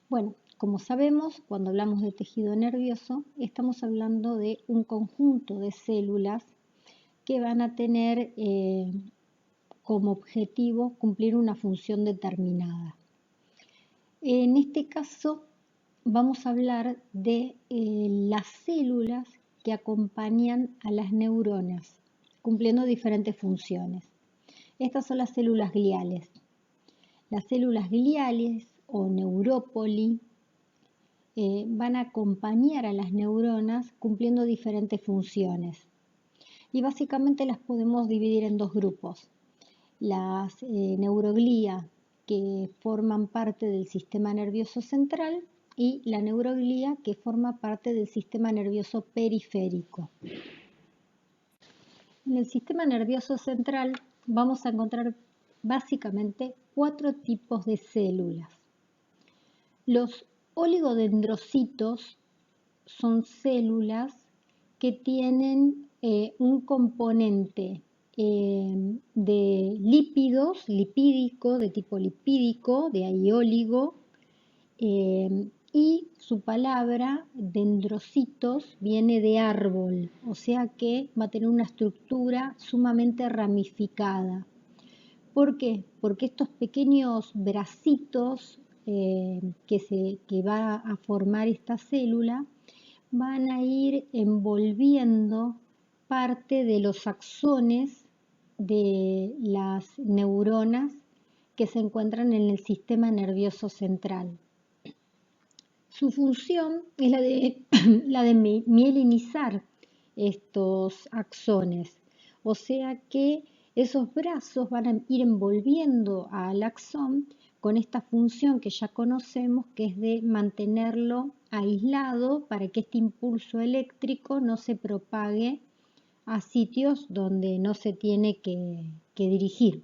Bueno, como sabemos, cuando hablamos de tejido nervioso, estamos hablando de un conjunto de células que van a tener como objetivo cumplir una función determinada. En este caso, vamos a hablar de las células que acompañan a las neuronas, cumpliendo diferentes funciones. Estas son las células gliales. Las células gliales o neurópoli van a acompañar a las neuronas cumpliendo diferentes funciones. Y básicamente las podemos dividir en dos grupos. Las neuroglía, que forman parte del sistema nervioso central, y la neuroglía, que forma parte del sistema nervioso periférico. En el sistema nervioso central vamos a encontrar básicamente 4 tipos de células. Los oligodendrocitos son células que tienen un componente de lípidos, lipídico, de tipo lipídico, de ahí oligo, y su palabra dendrocitos viene de árbol, o sea que va a tener una estructura sumamente ramificada. ¿Por qué? Porque estos pequeños bracitos que va a formar esta célula van a ir envolviendo parte de los axones de las neuronas que se encuentran en el sistema nervioso central. Su función es la de mielinizar estos axones, o sea que esos brazos van a ir envolviendo al axón con esta función que ya conocemos, que es de mantenerlo aislado para que este impulso eléctrico no se propague a sitios donde no se tiene que dirigir.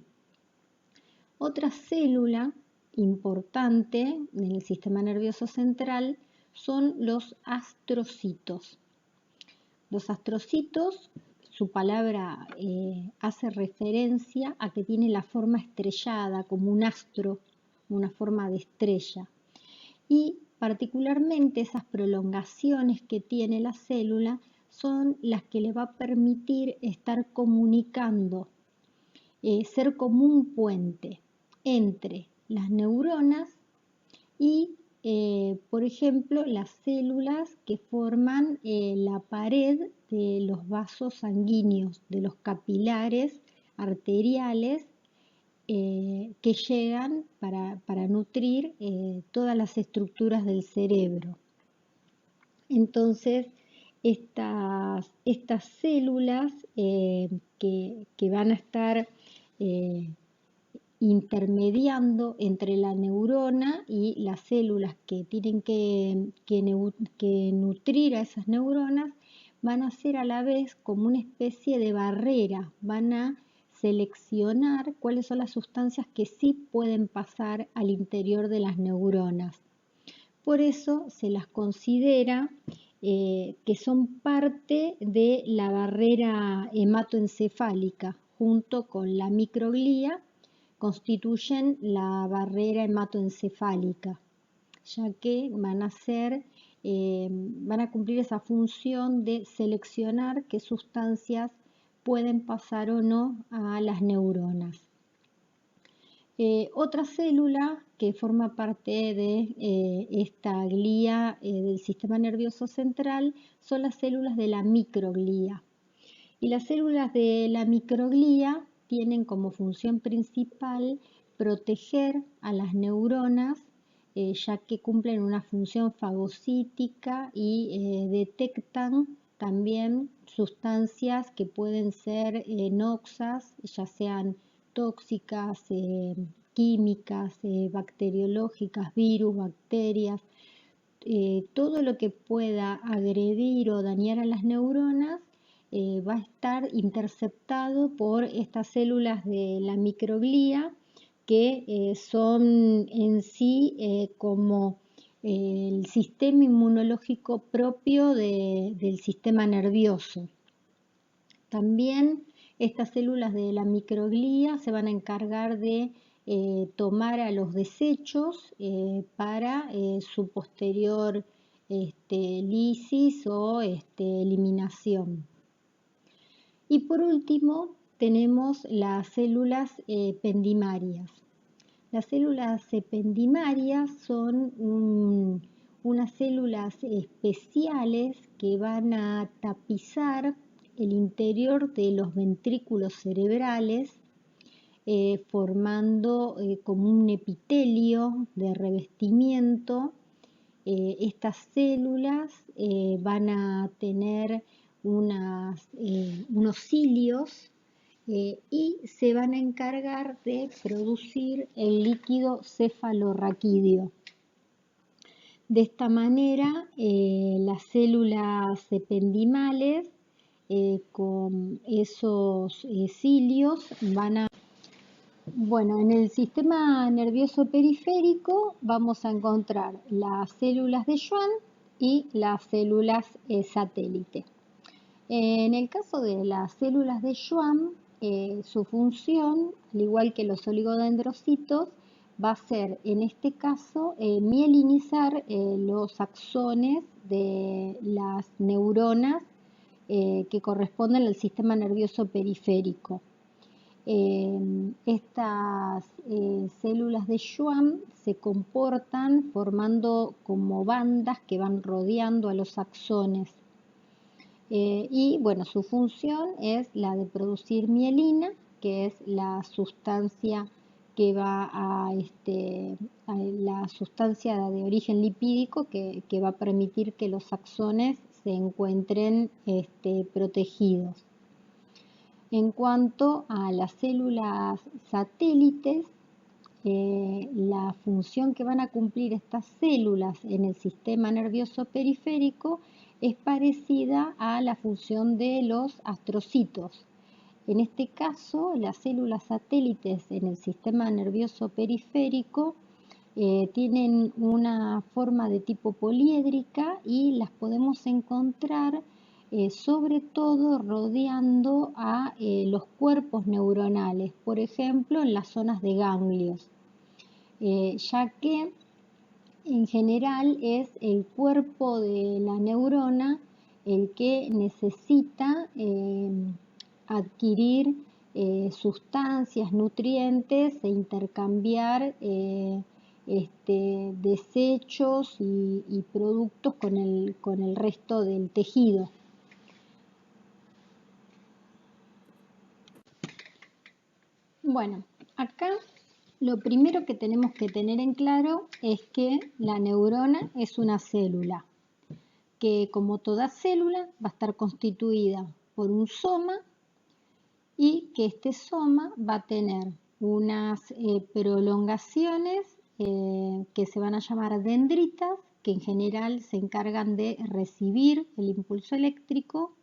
Otra célula importante en el sistema nervioso central son los astrocitos. Los astrocitos, su palabra hace referencia a que tiene la forma estrellada, como un astro, una forma de estrella. Y particularmente esas prolongaciones que tiene la célula son las que le va a permitir estar comunicando, ser como un puente entre las neuronas y, por ejemplo, las células que forman la pared de los vasos sanguíneos, de los capilares arteriales que llegan para nutrir todas las estructuras del cerebro. Entonces, estas células que van a estar intermediando entre la neurona y las células que tienen que nutrir a esas neuronas, van a ser a la vez como una especie de barrera, van a seleccionar cuáles son las sustancias que sí pueden pasar al interior de las neuronas. Por eso se las considera que son parte de la barrera hematoencefálica, junto con la microglía, constituyen la barrera hematoencefálica, ya que van a cumplir esa función de seleccionar qué sustancias pueden pasar o no a las neuronas. Otra célula que forma parte de esta glía del sistema nervioso central son las células de la microglía. Y las células de la microglía tienen como función principal proteger a las neuronas, ya que cumplen una función fagocítica y detectan también sustancias que pueden ser noxas, ya sean tóxicas, químicas, bacteriológicas, virus, bacterias, todo lo que pueda agredir o dañar a las neuronas va a estar interceptado por estas células de la microglía que son en sí como el sistema inmunológico propio del sistema nervioso. También estas células de la microglía se van a encargar de tomar a los desechos para su posterior lisis o eliminación. Y por último tenemos las células ependimarias. Las células ependimarias son unas células especiales que van a tapizar el interior de los ventrículos cerebrales, formando como un epitelio de revestimiento. Estas células van a tener unos cilios y se van a encargar de producir el líquido cefalorraquídeo. De esta manera, las células ependimales con esos cilios van a... Bueno, en el sistema nervioso periférico vamos a encontrar las células de Schwann y las células satélite. En el caso de las células de Schwann, su función, al igual que los oligodendrocitos, va a ser en este caso mielinizar los axones de las neuronas que corresponden al sistema nervioso periférico. Estas células de Schwann se comportan formando como bandas que van rodeando a los axones. Y bueno, su función es la de producir mielina, que es la sustancia que va a la sustancia de origen lipídico que va a permitir que los axones se encuentren protegidos. En cuanto a las células satélites, la función que van a cumplir estas células en el sistema nervioso periférico es parecida a la función de los astrocitos. En este caso, las células satélites en el sistema nervioso periférico tienen una forma de tipo poliédrica y las podemos encontrar sobre todo rodeando a los cuerpos neuronales, por ejemplo en las zonas de ganglios, ya que en general es el cuerpo de la neurona el que necesita adquirir sustancias, nutrientes e intercambiar desechos y productos con el resto del tejido. Bueno, acá lo primero que tenemos que tener en claro es que la neurona es una célula, que como toda célula va a estar constituida por un soma y que este soma va a tener unas prolongaciones que se van a llamar dendritas, que en general se encargan de recibir el impulso eléctrico,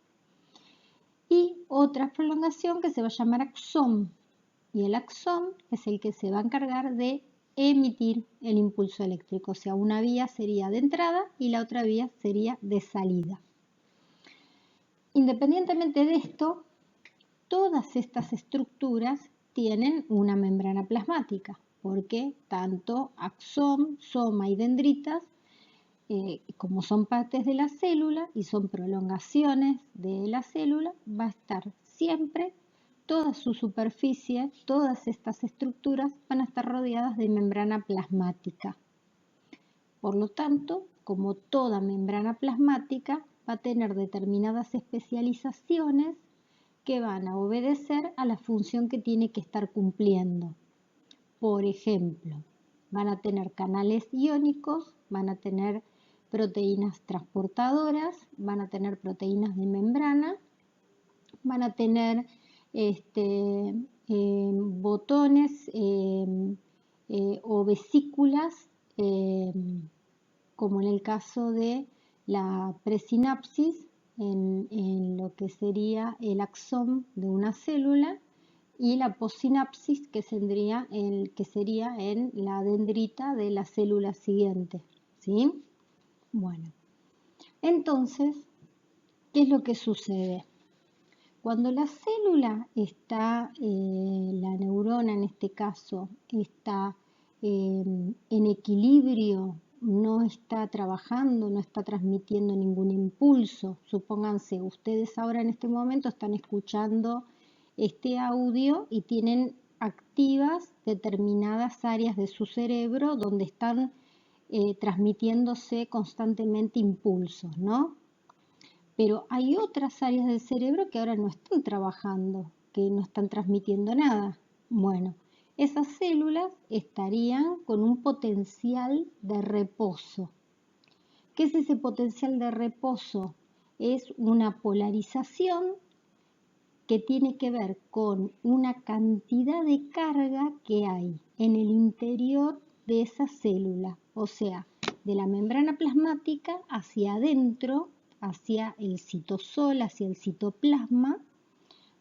y otra prolongación que se va a llamar axón. Y el axón es el que se va a encargar de emitir el impulso eléctrico, o sea, una vía sería de entrada y la otra vía sería de salida. Independientemente de esto, todas estas estructuras tienen una membrana plasmática, porque tanto axón, soma y dendritas, como son partes de la célula y son prolongaciones de la célula, va a estar siempre toda su superficie, todas estas estructuras van a estar rodeadas de membrana plasmática. Por lo tanto, como toda membrana plasmática, va a tener determinadas especializaciones que van a obedecer a la función que tiene que estar cumpliendo. Por ejemplo, van a tener canales iónicos, van a tener proteínas transportadoras, van a tener proteínas de membrana, van a tener botones o vesículas, como en el caso de la presinapsis, en lo que sería el axón de una célula, y la possinapsis, que sería en la dendrita de la célula siguiente, ¿sí? Bueno, entonces, ¿qué es lo que sucede? Cuando la célula está, la neurona en este caso está en equilibrio, no está trabajando, no está transmitiendo ningún impulso. Supónganse, ustedes ahora en este momento están escuchando este audio y tienen activas determinadas áreas de su cerebro donde están transmitiéndose constantemente impulsos, ¿no? Pero hay otras áreas del cerebro que ahora no están trabajando, que no están transmitiendo nada. Bueno, esas células estarían con un potencial de reposo. ¿Qué es ese potencial de reposo? Es una polarización que tiene que ver con una cantidad de carga que hay en el interior de esa célula, o sea, de la membrana plasmática hacia adentro, hacia el citosol, hacia el citoplasma,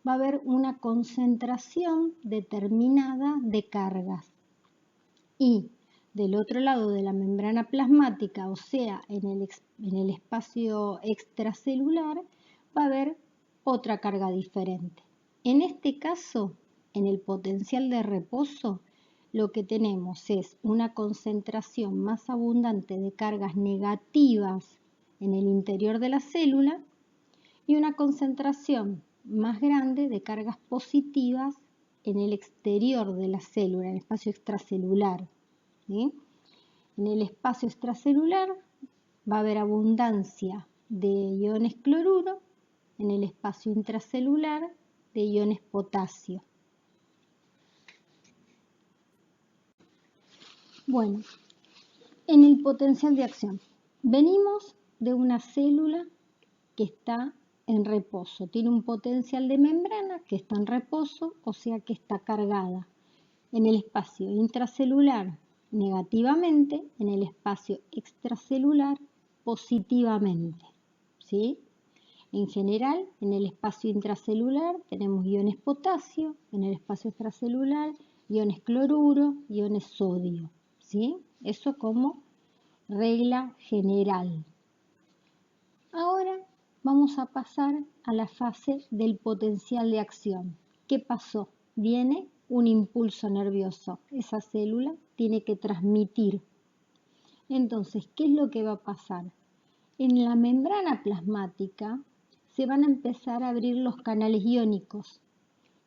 va a haber una concentración determinada de cargas. Y del otro lado de la membrana plasmática, o sea, en el espacio extracelular, va a haber otra carga diferente. En este caso, en el potencial de reposo, lo que tenemos es una concentración más abundante de cargas negativas en el interior de la célula y una concentración más grande de cargas positivas en el exterior de la célula, en el espacio extracelular. ¿Sí? En el espacio extracelular va a haber abundancia de iones cloruro, en el espacio intracelular de iones potasio. Bueno, en el potencial de acción, venimos de una célula que está en reposo, tiene un potencial de membrana que está en reposo, o sea que está cargada. En el espacio intracelular negativamente, en el espacio extracelular positivamente, ¿sí? En general, en el espacio intracelular tenemos iones potasio, en el espacio extracelular iones cloruro, iones sodio, ¿sí? Eso como regla general. Ahora vamos a pasar a la fase del potencial de acción. ¿Qué pasó? Viene un impulso nervioso. Esa célula tiene que transmitir. Entonces, ¿qué es lo que va a pasar? En la membrana plasmática se van a empezar a abrir los canales iónicos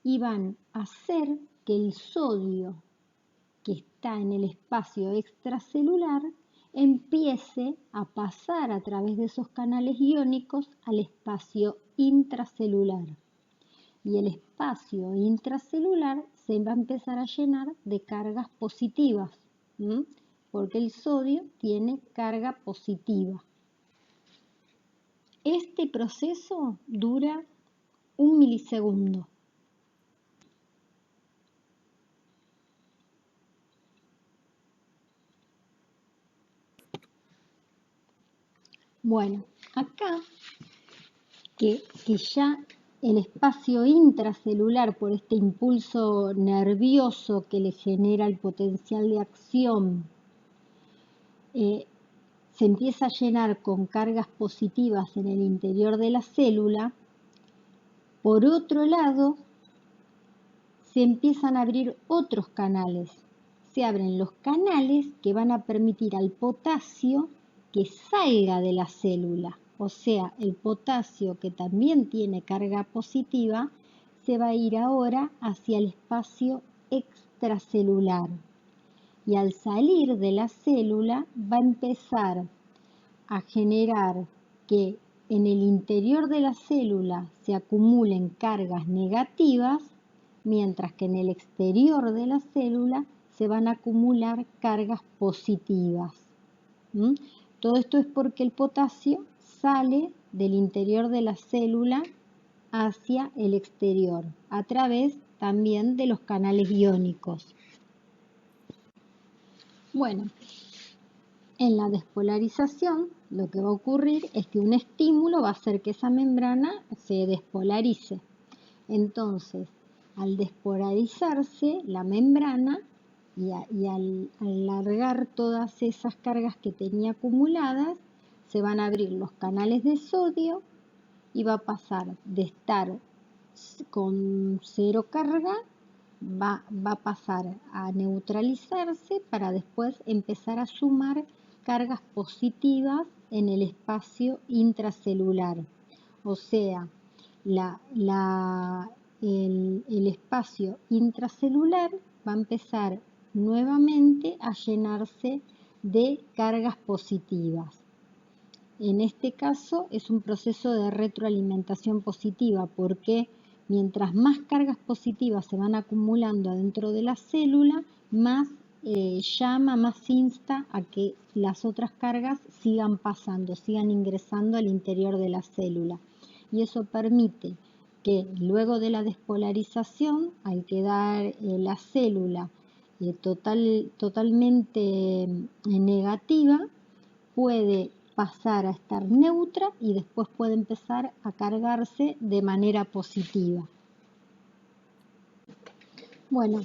y van a hacer que el sodio que está en el espacio extracelular empiece a pasar a través de esos canales iónicos al espacio intracelular. Y el espacio intracelular se va a empezar a llenar de cargas positivas, porque el sodio tiene carga positiva. Este proceso dura 1 milisegundo. Bueno, acá que ya el espacio intracelular, por este impulso nervioso que le genera el potencial de acción, se empieza a llenar con cargas positivas en el interior de la célula. Por otro lado, se empiezan a abrir otros canales. Se abren los canales que van a permitir al potasio que salga de la célula. O sea, el potasio, que también tiene carga positiva, se va a ir ahora hacia el espacio extracelular. Y al salir de la célula va a empezar a generar que en el interior de la célula se acumulen cargas negativas, mientras que en el exterior de la célula se van a acumular cargas positivas. Todo esto es porque el potasio sale del interior de la célula hacia el exterior, a través también de los canales iónicos. Bueno, en la despolarización lo que va a ocurrir es que un estímulo va a hacer que esa membrana se despolarice. Entonces, al despolarizarse la membrana y al alargar todas esas cargas que tenía acumuladas, se van a abrir los canales de sodio y va a pasar de estar con cero carga, va a pasar a neutralizarse para después empezar a sumar cargas positivas en el espacio intracelular. O sea, el espacio intracelular va a empezar nuevamente a llenarse de cargas positivas. En este caso es un proceso de retroalimentación positiva porque mientras más cargas positivas se van acumulando dentro de la célula, más llama, más insta a que las otras cargas sigan pasando, sigan ingresando al interior de la célula. Y eso permite que luego de la despolarización, al quedar la célula totalmente negativa, puede pasar a estar neutra y después puede empezar a cargarse de manera positiva. Bueno,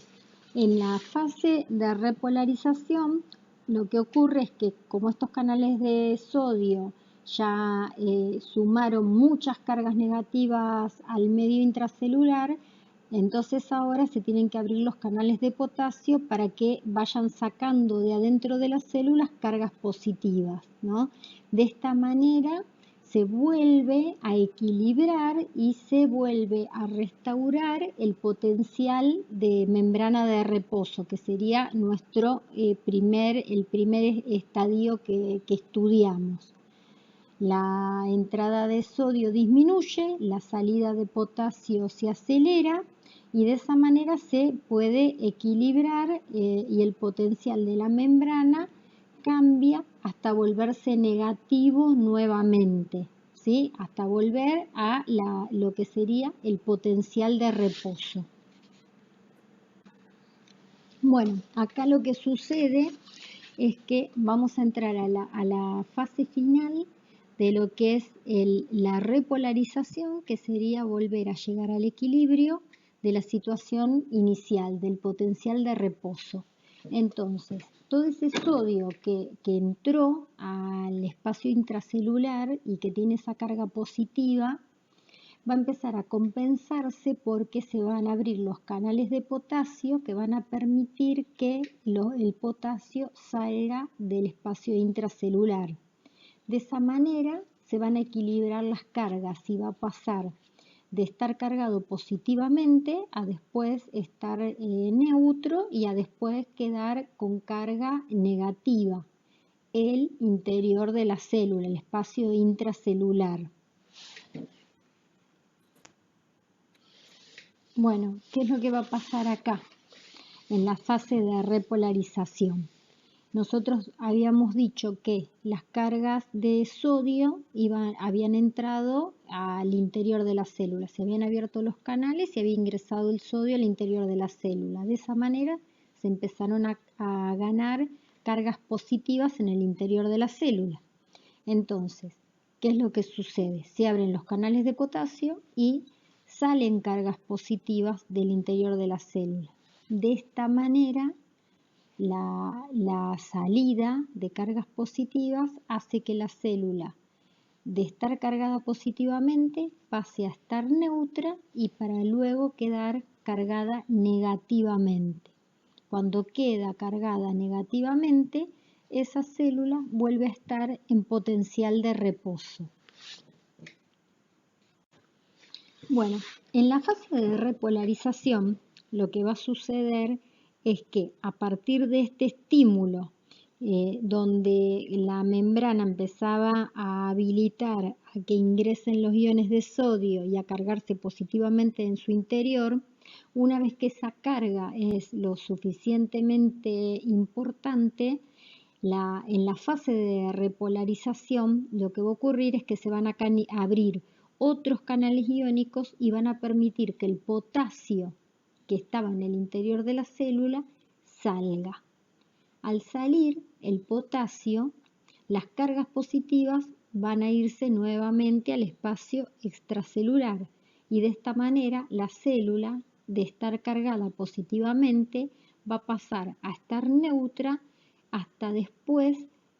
en la fase de repolarización lo que ocurre es que como estos canales de sodio ya sumaron muchas cargas negativas al medio intracelular, entonces ahora se tienen que abrir los canales de potasio para que vayan sacando de adentro de las células cargas positivas, ¿no? De esta manera se vuelve a equilibrar y se vuelve a restaurar el potencial de membrana de reposo, que sería nuestro el primer estadio que estudiamos. La entrada de sodio disminuye, la salida de potasio se acelera y de esa manera se puede equilibrar y el potencial de la membrana cambia hasta volverse negativo nuevamente, ¿sí? Hasta volver a lo que sería el potencial de reposo. Bueno, acá lo que sucede es que vamos a entrar a la fase final de lo que es la repolarización, que sería volver a llegar al equilibrio de la situación inicial, del potencial de reposo. Entonces, todo ese sodio que entró al espacio intracelular y que tiene esa carga positiva, va a empezar a compensarse porque se van a abrir los canales de potasio que van a permitir que el potasio salga del espacio intracelular. De esa manera se van a equilibrar las cargas y va a pasar de estar cargado positivamente a después estar neutro y a después quedar con carga negativa el interior de la célula, el espacio intracelular. Bueno, ¿qué es lo que va a pasar acá en la fase de repolarización? Nosotros habíamos dicho que las cargas de sodio habían entrado al interior de la célula, se habían abierto los canales y había ingresado el sodio al interior de la célula. De esa manera se empezaron a ganar cargas positivas en el interior de la célula. Entonces, ¿qué es lo que sucede? Se abren los canales de potasio y salen cargas positivas del interior de la célula. De esta manera, la salida de cargas positivas hace que la célula, de estar cargada positivamente, pase a estar neutra y para luego quedar cargada negativamente. Cuando queda cargada negativamente, esa célula vuelve a estar en potencial de reposo. Bueno, en la fase de repolarización, lo que va a suceder es que a partir de este estímulo, donde la membrana empezaba a habilitar a que ingresen los iones de sodio y a cargarse positivamente en su interior, una vez que esa carga es lo suficientemente importante, en la fase de repolarización lo que va a ocurrir es que se van a abrir otros canales iónicos y van a permitir que el potasio que estaba en el interior de la célula salga. Al salir el potasio, las cargas positivas van a irse nuevamente al espacio extracelular y de esta manera la célula, de estar cargada positivamente, va a pasar a estar neutra hasta después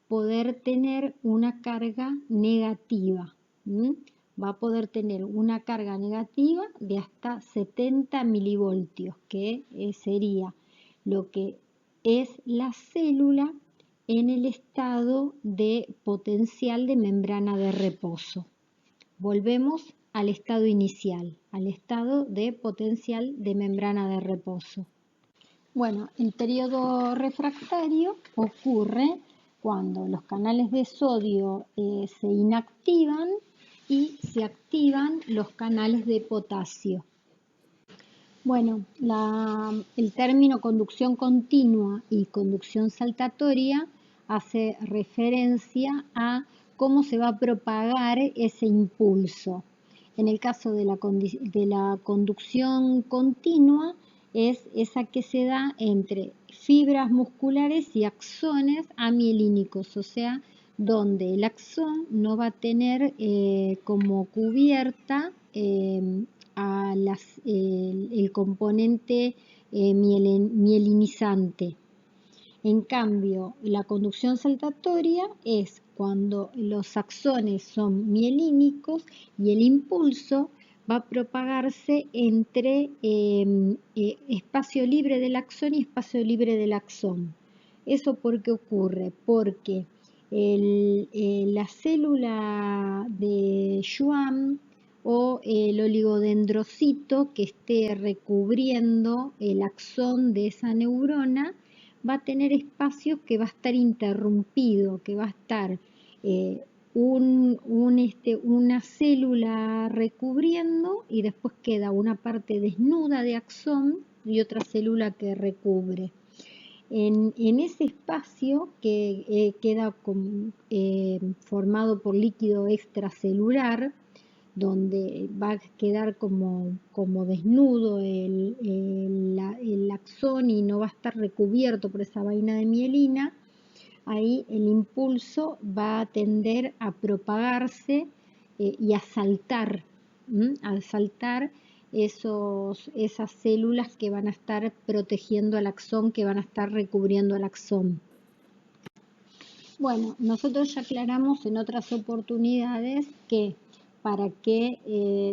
poder tener una carga negativa. va a poder tener una carga negativa de hasta 70 milivoltios, que sería lo que es la célula en el estado de potencial de membrana de reposo. Volvemos al estado inicial, al estado de potencial de membrana de reposo. Bueno, el periodo refractario ocurre cuando los canales de sodio se inactivan y se activan los canales de potasio. Bueno, el término conducción continua y conducción saltatoria hace referencia a cómo se va a propagar ese impulso. En el caso de la conducción continua, es esa que se da entre fibras musculares y axones amielínicos, o sea, donde el axón no va a tener como cubierta el componente mielinizante. En cambio, la conducción saltatoria es cuando los axones son mielínicos y el impulso va a propagarse entre espacio libre del axón y espacio libre del axón. ¿Eso por qué ocurre? Porque la célula de Schwann o el oligodendrocito que esté recubriendo el axón de esa neurona va a tener espacios que va a estar interrumpido, que va a estar una célula recubriendo y después queda una parte desnuda de axón y otra célula que recubre. En ese espacio que queda formado por líquido extracelular, donde va a quedar como desnudo el axón y no va a estar recubierto por esa vaina de mielina, ahí el impulso va a tender a propagarse y a saltar esas células que van a estar protegiendo al axón, que van a estar recubriendo al axón. Bueno, nosotros ya aclaramos en otras oportunidades que para que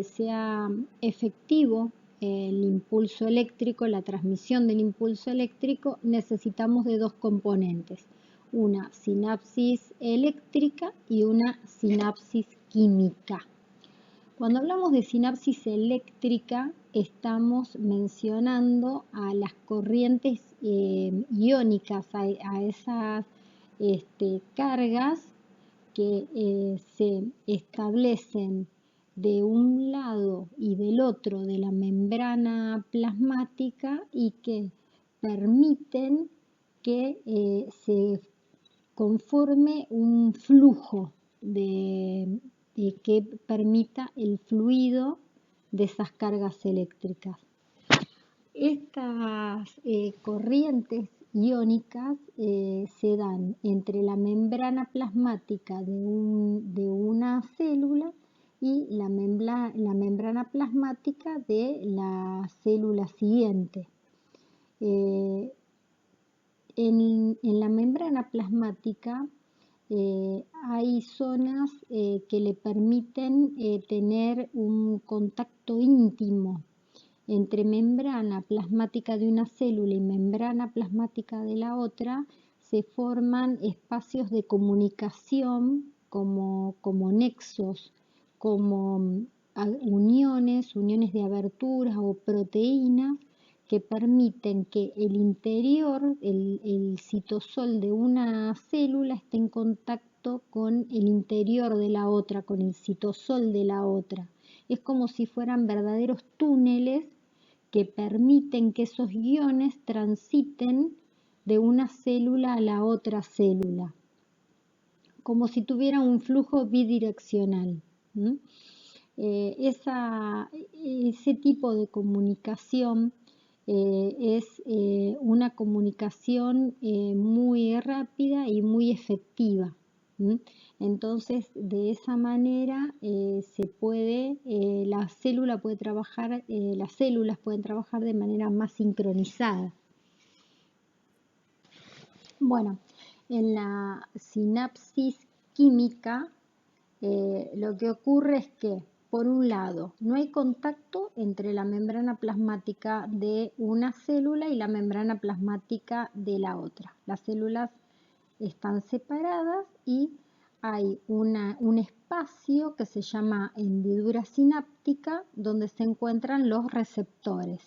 sea efectivo el impulso eléctrico, la transmisión del impulso eléctrico, necesitamos de dos componentes, una sinapsis eléctrica y una sinapsis química. Cuando hablamos de sinapsis eléctrica, estamos mencionando a las corrientes iónicas, a esas cargas que se establecen de un lado y del otro de la membrana plasmática y que permiten que se conforme un flujo que permita el fluido de esas cargas eléctricas. Estas corrientes iónicas se dan entre la membrana plasmática de una célula y la membrana plasmática de la célula siguiente. En la membrana plasmática hay zonas que le permiten tener un contacto íntimo entre membrana plasmática de una célula y membrana plasmática de la otra. Se forman espacios de comunicación como nexos, como uniones de aberturas o proteínas que permiten que el interior, el citosol de una célula esté en contacto con el interior de la otra, con el citosol de la otra. Es como si fueran verdaderos túneles que permiten que esos iones transiten de una célula a la otra célula, como si tuvieran un flujo bidireccional. Ese tipo de comunicación es una comunicación muy rápida y muy efectiva. Entonces, de esa manera las células pueden trabajar de manera más sincronizada. Bueno, en la sinapsis química lo que ocurre es que por un lado, no hay contacto entre la membrana plasmática de una célula y la membrana plasmática de la otra. Las células están separadas y hay un espacio que se llama hendidura sináptica donde se encuentran los receptores.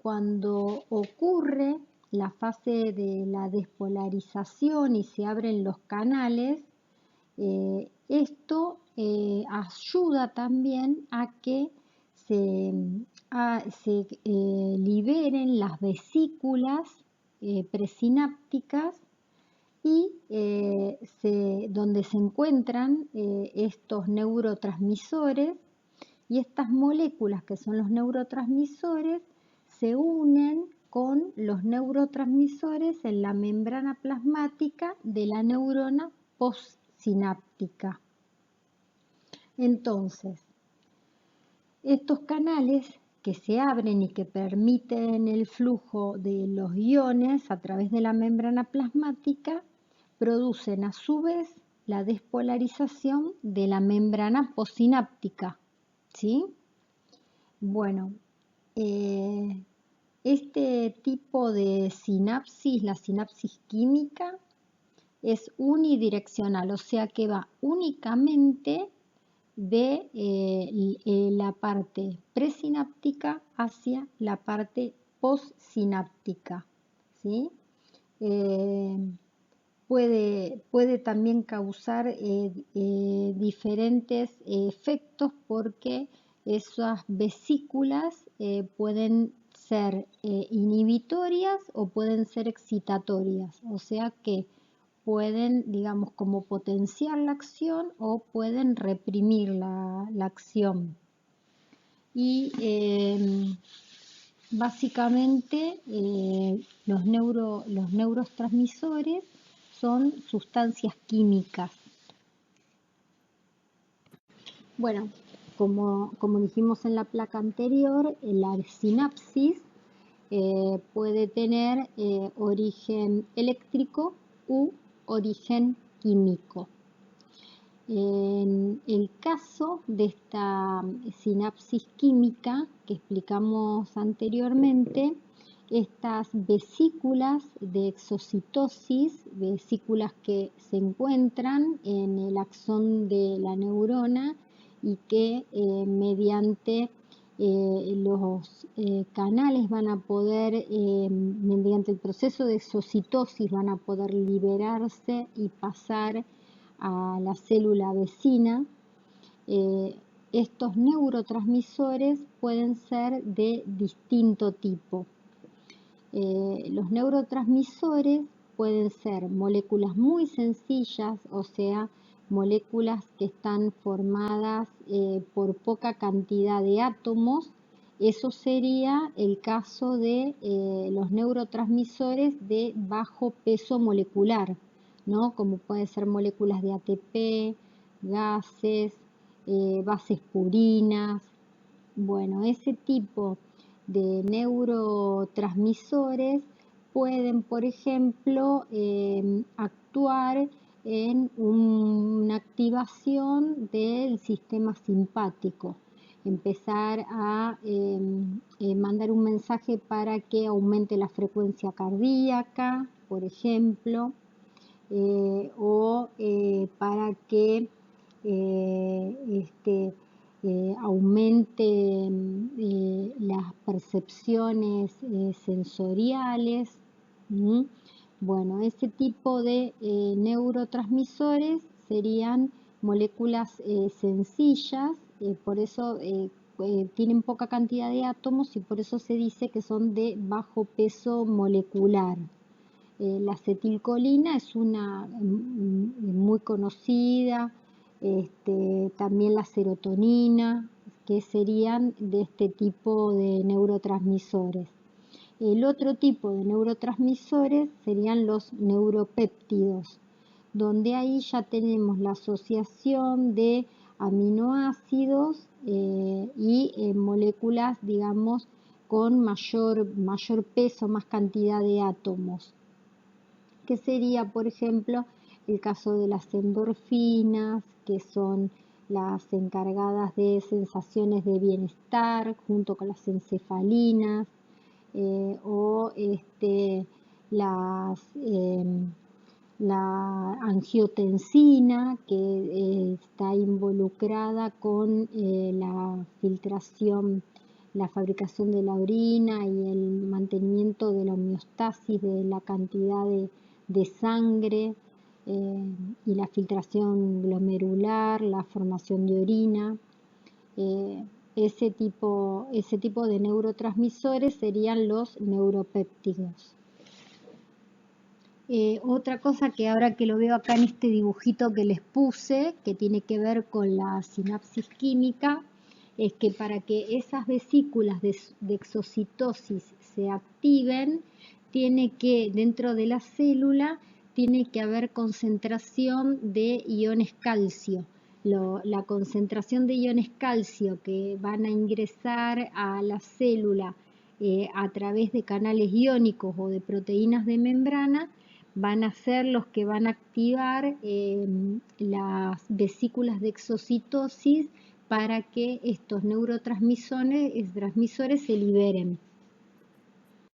Cuando ocurre la fase de la despolarización y se abren los canales, esto ayuda también a que se liberen las vesículas presinápticas y donde se encuentran estos neurotransmisores, y estas moléculas que son los neurotransmisores se unen con los neurotransmisores en la membrana plasmática de la neurona postsináptica. Entonces, estos canales que se abren y que permiten el flujo de los iones a través de la membrana plasmática producen a su vez la despolarización de la membrana postsináptica. ¿Sí? Bueno, este tipo de sinapsis, la sinapsis química, es unidireccional, o sea que va únicamente de la parte presináptica hacia la parte postsináptica, ¿sí? Puede también causar diferentes efectos porque esas vesículas pueden ser inhibitorias o pueden ser excitatorias, o sea que pueden, digamos, como potenciar la acción o pueden reprimir la acción. Y básicamente los neurotransmisores son sustancias químicas. Bueno, como dijimos en la placa anterior, la sinapsis puede tener origen eléctrico u origen químico. En el caso de esta sinapsis química que explicamos anteriormente, estas vesículas de exocitosis, vesículas que se encuentran en el axón de la neurona y que mediante los canales van a poder, mediante el proceso de exocitosis, van a poder liberarse y pasar a la célula vecina. Estos neurotransmisores pueden ser de distinto tipo. Los neurotransmisores pueden ser moléculas muy sencillas, o sea, moléculas que están formadas por poca cantidad de átomos. Eso sería el caso de los neurotransmisores de bajo peso molecular, ¿no? Como pueden ser moléculas de ATP, gases, bases purinas. Bueno, ese tipo de neurotransmisores pueden, por ejemplo, actuar en una activación del sistema simpático, empezar a mandar un mensaje para que aumente la frecuencia cardíaca, por ejemplo, o para que aumente las percepciones sensoriales. Bueno, ese tipo de neurotransmisores serían moléculas sencillas, por eso tienen poca cantidad de átomos y por eso se dice que son de bajo peso molecular. La acetilcolina es una muy conocida, también la serotonina, que serían de este tipo de neurotransmisores. El otro tipo de neurotransmisores serían los neuropéptidos, donde ahí ya tenemos la asociación de aminoácidos y moléculas, digamos, con mayor peso, más cantidad de átomos, que sería, por ejemplo, el caso de las endorfinas, que son las encargadas de sensaciones de bienestar junto con las encefalinas, o las, la angiotensina, que está involucrada con la filtración, la fabricación de la orina y el mantenimiento de la homeostasis de la cantidad de sangre, y la filtración glomerular, la formación de orina. Ese tipo de neurotransmisores serían los neuropéptidos. Otra cosa que ahora que lo veo acá en este dibujito que les puse, que tiene que ver con la sinapsis química, es que para que esas vesículas de exocitosis se activen, tiene que, dentro de la célula, tiene que haber concentración de iones calcio. La concentración de iones calcio que van a ingresar a la célula a través de canales iónicos o de proteínas de membrana van a ser los que van a activar las vesículas de exocitosis para que estos neurotransmisores se liberen.